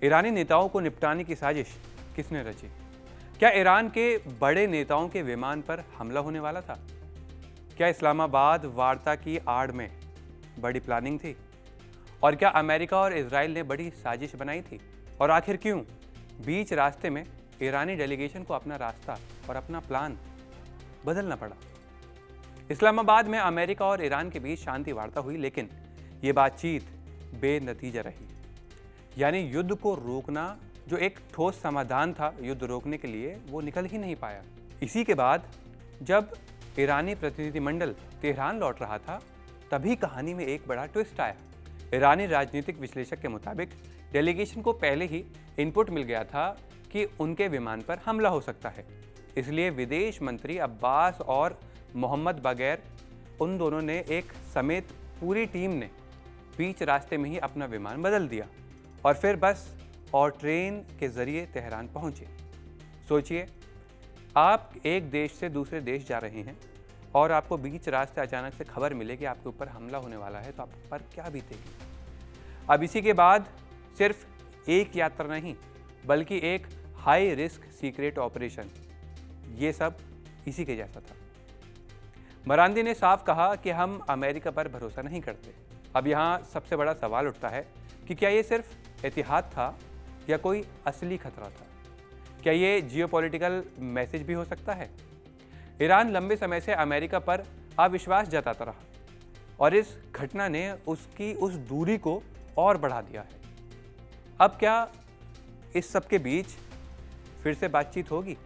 ईरानी नेताओं को निपटाने की साजिश किसने रची? क्या ईरान के बड़े नेताओं के विमान पर हमला होने वाला था? क्या इस्लामाबाद वार्ता की आड़ में बड़ी प्लानिंग थी? और क्या अमेरिका और इजराइल ने बड़ी साजिश बनाई थी? और आखिर क्यों बीच रास्ते में ईरानी डेलीगेशन को अपना रास्ता और अपना प्लान बदलना पड़ा? इस्लामाबाद में अमेरिका और ईरान के बीच शांति वार्ता हुई, लेकिन ये बातचीत बेनतीजा रही। यानी युद्ध को रोकना, जो एक ठोस समाधान था युद्ध रोकने के लिए, वो निकल ही नहीं पाया। इसी के बाद जब ईरानी प्रतिनिधिमंडल तेहरान लौट रहा था, तभी कहानी में एक बड़ा ट्विस्ट आया। ईरानी राजनीतिक विश्लेषक के मुताबिक डेलीगेशन को पहले ही इनपुट मिल गया था कि उनके विमान पर हमला हो सकता है। इसलिए विदेश मंत्री अब्बास और मोहम्मद बागैर, उन दोनों ने एक समेत पूरी टीम ने बीच रास्ते में ही अपना विमान बदल दिया और फिर बस और ट्रेन के जरिए तेहरान पहुंचे। सोचिए, आप एक देश से दूसरे देश जा रहे हैं और आपको बीच रास्ते अचानक से खबर मिले कि आपके ऊपर हमला होने वाला है, तो आप पर क्या बीतेगी? अब इसी के बाद सिर्फ एक यात्रा नहीं, बल्कि एक हाई रिस्क सीक्रेट ऑपरेशन, ये सब इसी के जैसा था। मरांदी ने साफ कहा कि हम अमेरिका पर भरोसा नहीं करते। अब यहाँ सबसे बड़ा सवाल उठता है कि क्या ये सिर्फ एहतियात था या कोई असली खतरा था? क्या ये जियोपॉलिटिकल मैसेज भी हो सकता है? ईरान लंबे समय से अमेरिका पर अविश्वास जताता रहा और इस घटना ने उसकी उस दूरी को और बढ़ा दिया है। अब क्या इस सब के बीच फिर से बातचीत होगी?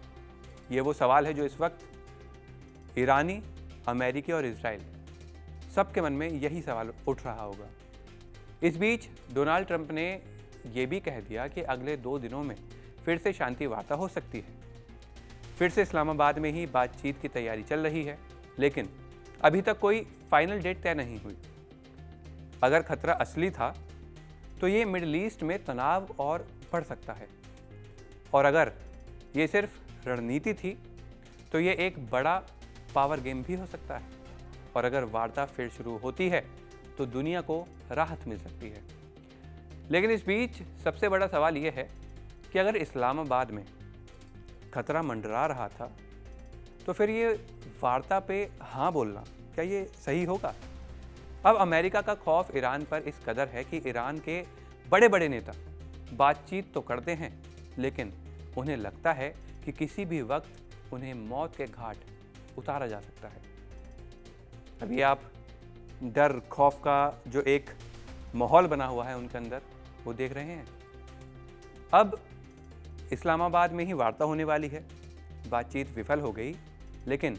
ये वो सवाल है जो इस वक्त ईरानी, अमेरिकी और इजराइल सबके मन में यही सवाल उठ रहा होगा। इस बीच डोनाल्ड ट्रंप ने यह भी कह दिया कि अगले 2 दिनों में फिर से शांति वार्ता हो सकती है। फिर से इस्लामाबाद में ही बातचीत की तैयारी चल रही है, लेकिन अभी तक कोई फाइनल डेट तय नहीं हुई। अगर खतरा असली था तो ये मिडिल ईस्ट में तनाव और बढ़ सकता है, और अगर ये सिर्फ रणनीति थी तो ये एक बड़ा पावर गेम भी हो सकता है। और अगर वार्ता फिर शुरू होती है तो दुनिया को राहत मिल सकती है। लेकिन इस बीच सबसे बड़ा सवाल यह है कि अगर इस्लामाबाद में खतरा मंडरा रहा था, तो फिर ये वार्ता पे हाँ बोलना, क्या ये सही होगा? अब अमेरिका का खौफ ईरान पर इस कदर है कि ईरान के बड़े बड़े नेता बातचीत तो करते हैं, लेकिन उन्हें लगता है कि किसी भी वक्त उन्हें मौत के घाट उतारा जा सकता है। अभी आप डर, खौफ का जो एक माहौल बना हुआ है उनके अंदर, वो देख रहे हैं। अब इस्लामाबाद में ही वार्ता होने वाली है। बातचीत विफल हो गई, लेकिन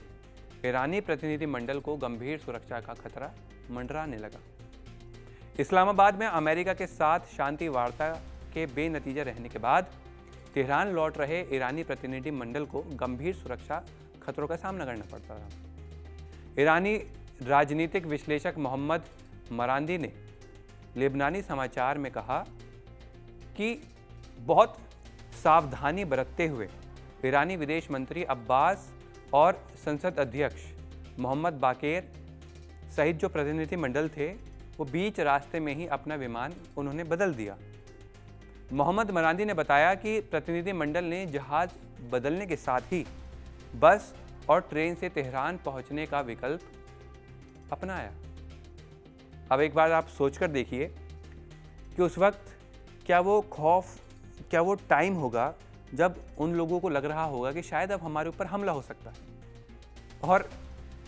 ईरानी प्रतिनिधिमंडल को गंभीर सुरक्षा का खतरा मंडराने लगा। इस्लामाबाद में अमेरिका के साथ शांति वार्ता के बेनतीजा रहने के बाद तेहरान लौट रहे ईरानी प्रतिनिधिमंडल को गंभीर सुरक्षा खतरों का सामना करना पड़ता था। ईरानी राजनीतिक विश्लेषक मोहम्मद मरांदी ने लेबनानी समाचार में कहा कि बहुत सावधानी बरतते हुए ईरानी विदेश मंत्री अब्बास और संसद अध्यक्ष मोहम्मद बाकेर सहित जो प्रतिनिधिमंडल थे, वो बीच रास्ते में ही अपना विमान उन्होंने बदल दिया। मोहम्मद मरांदी ने बताया कि प्रतिनिधिमंडल ने जहाज बदलने के साथ ही बस और ट्रेन से तेहरान पहुंचने का विकल्प अपनाया। अब एक बार आप सोचकर देखिए कि उस वक्त क्या वो खौफ, क्या वो टाइम होगा जब उन लोगों को लग रहा होगा कि शायद अब हमारे ऊपर हमला हो सकता है, और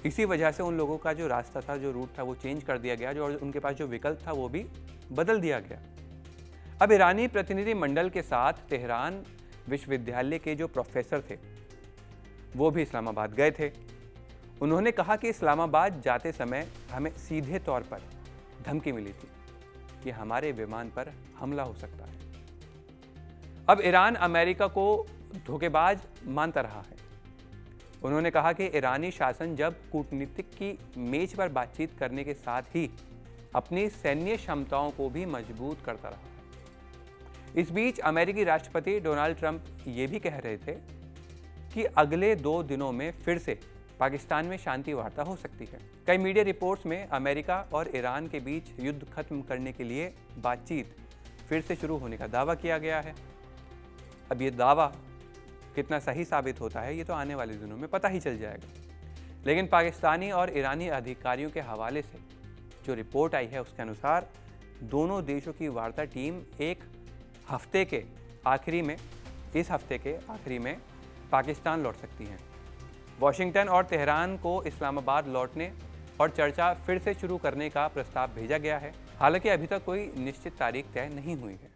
इसी वजह से उन लोगों का जो रास्ता था, जो रूट था, वो चेंज कर दिया गया, जो उनके पास जो विकल्प था वो भी बदल दिया गया। अब ईरानी प्रतिनिधिमंडल के साथ तेहरान विश्वविद्यालय के जो प्रोफेसर थे, वो भी इस्लामाबाद गए थे। उन्होंने कहा कि इस्लामाबाद जाते समय हमें सीधे तौर पर धमकी मिली थी कि हमारे विमान पर हमला हो सकता है। अब ईरान अमेरिका को धोखेबाज मानता रहा है। उन्होंने कहा कि ईरानी शासन जब कूटनीतिक की मेज पर बातचीत करने के साथ ही अपनी सैन्य क्षमताओं को भी मजबूत करता रहा है। इस बीच अमेरिकी राष्ट्रपति डोनाल्ड ट्रंप ये भी कह रहे थे कि अगले 2 दिनों में फिर से पाकिस्तान में शांति वार्ता हो सकती है। कई मीडिया रिपोर्ट्स में अमेरिका और ईरान के बीच युद्ध खत्म करने के लिए बातचीत फिर से शुरू होने का दावा किया गया है। अब ये दावा कितना सही साबित होता है ये तो आने वाले दिनों में पता ही चल जाएगा। लेकिन पाकिस्तानी और ईरानी अधिकारियों के हवाले से जो रिपोर्ट आई है उसके अनुसार दोनों देशों की वार्ता टीम इस हफ्ते के आखिरी में पाकिस्तान लौट सकती हैं। वॉशिंगटन और तेहरान को इस्लामाबाद लौटने और चर्चा फिर से शुरू करने का प्रस्ताव भेजा गया है। हालांकि अभी तक कोई निश्चित तारीख तय नहीं हुई है।